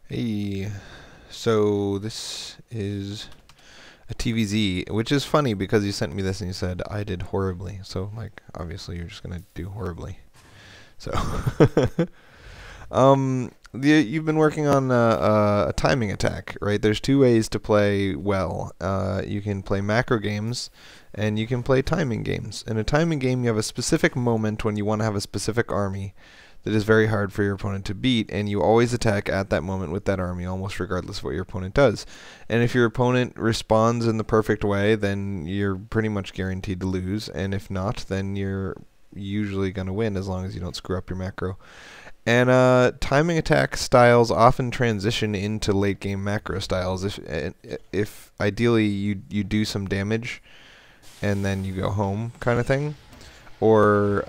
Hey, so this is a TVZ, which is funny because you sent me this and you said I did horribly. So, like, obviously you're just gonna do horribly. So, you've been working on a timing attack, right? There's two ways to play well. You can play macro games, and you can play timing games. In a timing game, you have a specific moment when you want to have a specific army that is very hard for your opponent to beat, and you always attack at that moment with that army, almost regardless of what your opponent does. And if your opponent responds in the perfect way, then you're pretty much guaranteed to lose, and if not, then you're usually going to win as long as you don't screw up your macro. And timing attack styles often transition into late game macro styles. If ideally you do some damage and then you go home, kind of thing. Or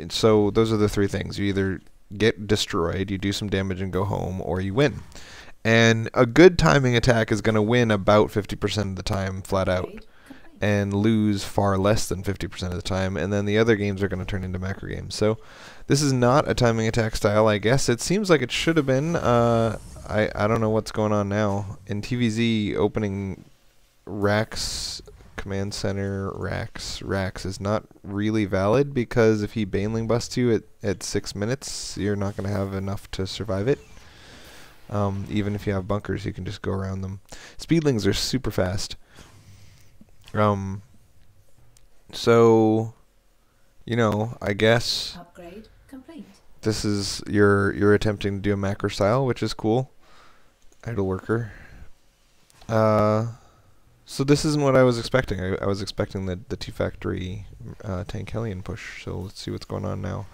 so those are the three things: you either get destroyed, you do some damage and go home, or you win. And a good timing attack is going to win about 50% of the time, flat out, and lose far less than 50% of the time, and then the other games are going to turn into macro games. So this is not a timing attack style, I guess. It seems like it should have been. I don't know what's going on now. In TVZ, opening racks, command center, racks is not really valid, because if he baneling busts you at 6 minutes, you're not going to have enough to survive it. Even if you have bunkers, you can just go around them. Speedlings are super fast. So, you know, I guess Upgrade complete. this is you're attempting to do a macro style, which is cool. Idle worker. So this isn't what I was expecting. I was expecting the two-factory tank Hellion push. So let's see what's going on now.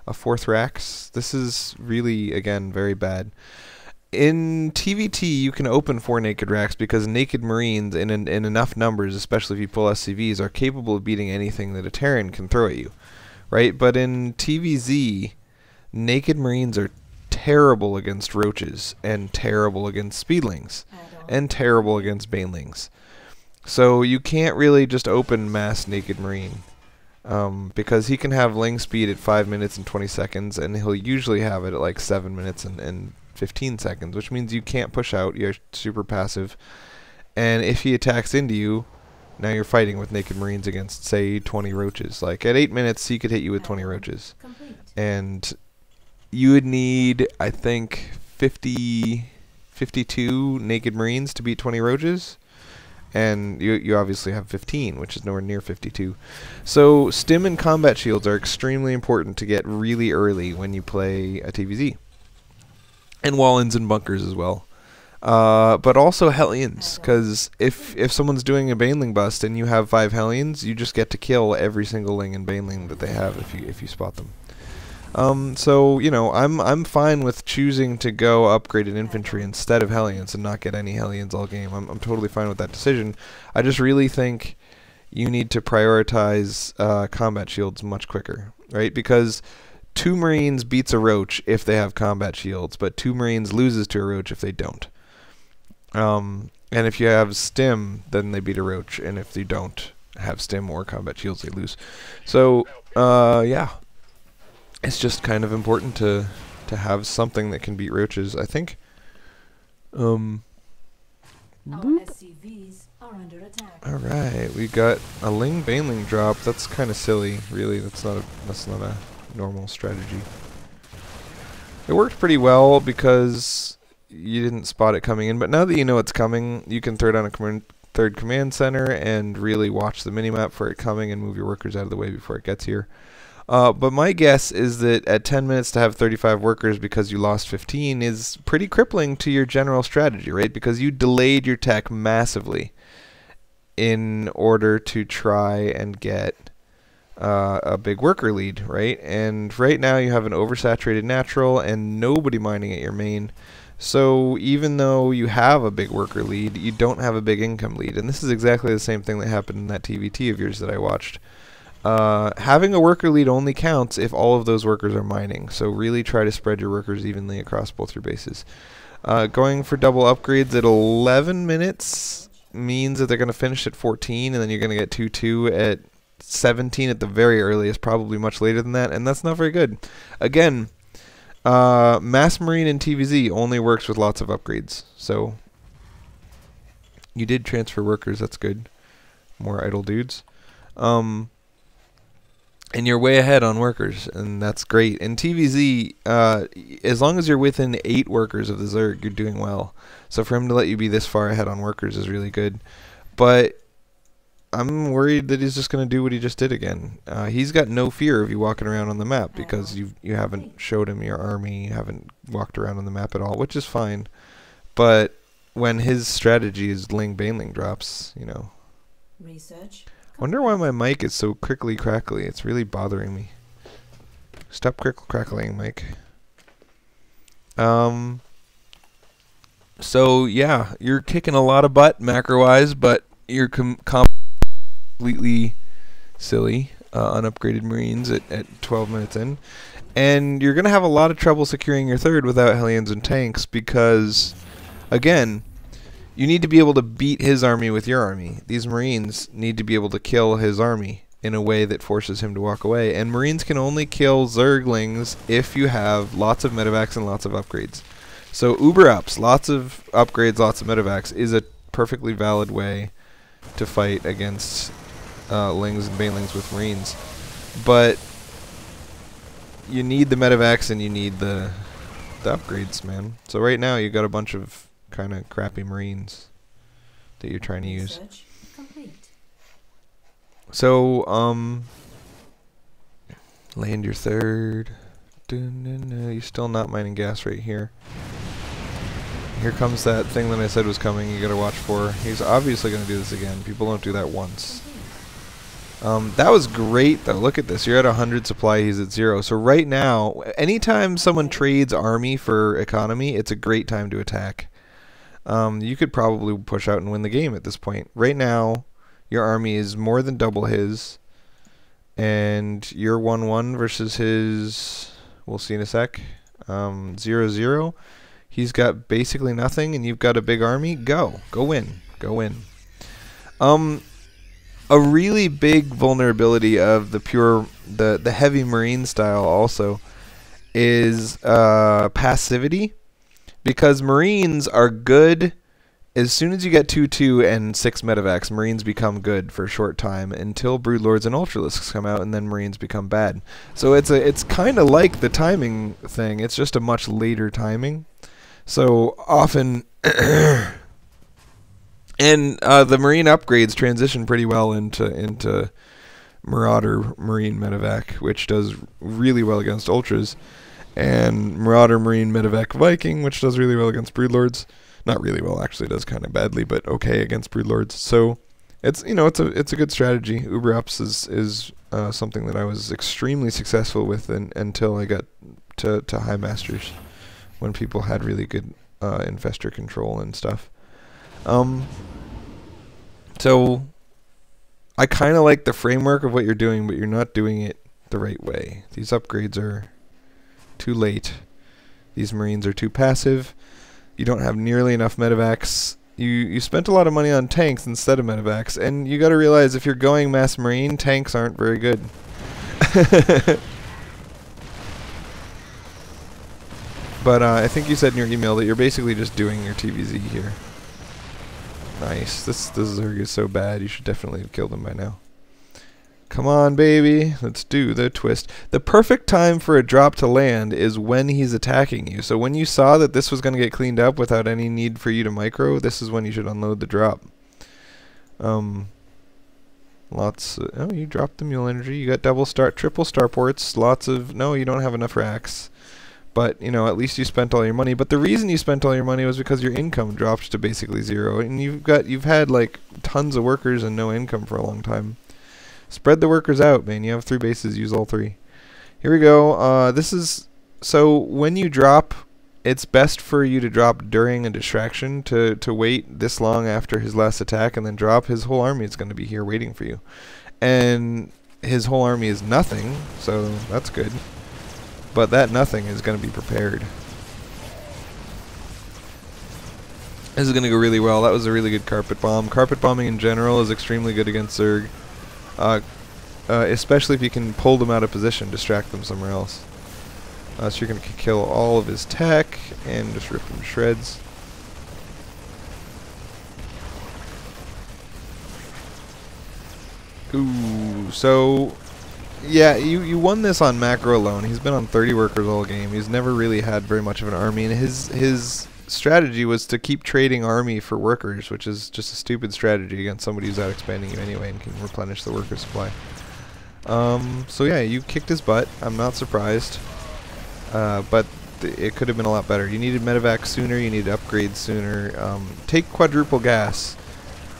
A fourth Rax. This is really, again, very bad. In TVT, you can open 4 naked racks because naked Marines in enough numbers, especially if you pull SCVs, are capable of beating anything that a Terran can throw at you, right? But in TVZ, naked Marines are terrible against roaches, and terrible against speedlings, and terrible against banelings. So you can't really just open mass naked Marine, because he can have ling speed at 5 minutes and 20 seconds, and he'll usually have it at like 7 minutes and 15 seconds, which means you can't push out. You're super passive, and if he attacks into you, now you're fighting with naked Marines against, say, 20 roaches. Like at 8 minutes, he could hit you with 20 roaches, and you would need, I think, 52 naked Marines to beat 20 roaches, and you obviously have 15, which is nowhere near 52. So stim and combat shields are extremely important to get really early when you play a TVZ. And wall-ins and bunkers as well. But also Hellions, because if someone's doing a baneling bust and you have 5 Hellions, you just get to kill every single ling and baneling that they have if you spot them. So, you know, I'm fine with choosing to go upgraded infantry instead of Hellions and not get any Hellions all game. I'm totally fine with that decision. I just really think you need to prioritize combat shields much quicker, right? Because 2 Marines beats a roach if they have combat shields, but 2 Marines loses to a roach if they don't. And if you have stim, then they beat a roach, and if you don't have stim or combat shields, they lose. So, yeah. It's just kind of important to have something that can beat roaches, I think. Our SCVs are under attack. Alright, we got a ling baneling drop. That's kind of silly, really. That's not a normal strategy. It worked pretty well because you didn't spot it coming in, but now that you know it's coming, you can throw down a third command center and really watch the minimap for it coming and move your workers out of the way before it gets here. But my guess is that at 10 minutes to have 35 workers because you lost 15 is pretty crippling to your general strategy, right? Because you delayed your tech massively in order to try and get a big worker lead, right? And right now you have an oversaturated natural and nobody mining at your main. So even though you have a big worker lead, you don't have a big income lead. And this is exactly the same thing that happened in that TVT of yours that I watched. Having a worker lead only counts if all of those workers are mining. So really try to spread your workers evenly across both your bases. Going for double upgrades at 11 minutes means that they're going to finish at 14, and then you're going to get 2-2 at 17 at the very earliest, probably much later than that, and that's not very good. Again, Mass Marine in TVZ only works with lots of upgrades. So you did transfer workers. That's good. More idle dudes. And you're way ahead on workers, and that's great. In TVZ, as long as you're within 8 workers of the Zerg, you're doing well. So for him to let you be this far ahead on workers is really good. But I'm worried that he's just going to do what he just did again. He's got no fear of you walking around on the map because you haven't showed him your army, you haven't walked around on the map at all, which is fine. But when his strategy is Ling Baneling drops, you know. Research. I wonder why my mic is so crickly crackly. It's really bothering me. Stop crackling, Mike. So yeah, you're kicking a lot of butt macro-wise, but you're completely silly unupgraded Marines at 12 minutes in. And you're going to have a lot of trouble securing your third without Hellions and tanks because, again, you need to be able to beat his army with your army. These Marines need to be able to kill his army in a way that forces him to walk away. And Marines can only kill Zerglings if you have lots of medevacs and lots of upgrades. So Uber ups, lots of upgrades, lots of medevacs is a perfectly valid way to fight against Lings and Banelings with Marines. But you need the medevacs and you need the upgrades, man. So right now you got a bunch of kind of crappy Marines that you're trying to use. Complete. So, land your third. You're still not mining gas right here. Here comes that thing that I said was coming. You gotta watch for. He's obviously gonna do this again. People don't do that once. That was great though. Look at this. You're at 100 supply. He's at 0. So right now, anytime someone trades army for economy, it's a great time to attack. You could probably push out and win the game at this point. Right now, your army is more than double his, and you're 1-1 versus his. We'll see in a sec. 0-0. He's got basically nothing, and you've got a big army. Go win, go win. A really big vulnerability of the heavy Marine style also is passivity. Because Marines are good as soon as you get 2-2 and 6 medevacs, Marines become good for a short time until Broodlords and Ultralisks come out, and then Marines become bad. So it's kind of like the timing thing. It's just a much later timing. So often, and the Marine upgrades transition pretty well into Marauder Marine medevac, which does really well against Ultras. And Marauder Marine Medevac Viking, which does really well against Broodlords. Not really well, actually, does kind of badly, but okay against Broodlords. So it's it's a good strategy. Uber ups is something that I was extremely successful with until I got to High Masters, when people had really good infestor control and stuff. So I kind of like the framework of what you're doing, but you're not doing it the right way. These upgrades are too late. These Marines are too passive. You don't have nearly enough medevacs. You spent a lot of money on tanks instead of medevacs, and you got to realize if you're going mass Marine, tanks aren't very good. But I think you said in your email that you're basically just doing your TVZ here. Nice. This Zerg is so bad. You should definitely have killed him by now. Come on, baby. Let's do the twist. The perfect time for a drop to land is when he's attacking you. So when you saw that this was going to get cleaned up without any need for you to micro, this is when you should unload the drop. Lots. Oh, you dropped the mule energy. You got triple starports. Lots of. No, you don't have enough racks. But you know, at least you spent all your money. But the reason you spent all your money was because your income dropped to basically 0, and you've had like tons of workers and no income for a long time. Spread the workers out, man. You have 3 bases. Use all 3. Here we go. This is so when you drop, it's best for you to drop during a distraction to wait this long after his last attack and then drop. His whole army is going to be here waiting for you, and his whole army is nothing, so that's good. But that nothing is going to be prepared. This is going to go really well. That was a really good carpet bomb. Carpet bombing in general is extremely good against Zerg. Especially if you can pull them out of position, distract them somewhere else. So you're going to kill all of his tech and just rip him to shreds. Ooh, so yeah, you won this on macro alone. He's been on 30 workers all game. He's never really had very much of an army, and his strategy was to keep trading army for workers, which is just a stupid strategy against somebody who's out expanding you anyway and can replenish the worker supply. So yeah, you kicked his butt. I'm not surprised, but it could have been a lot better. You needed medevac sooner. You needed upgrades sooner. Take quadruple gas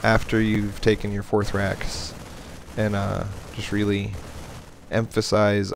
after you've taken your 4th racks, and just really emphasize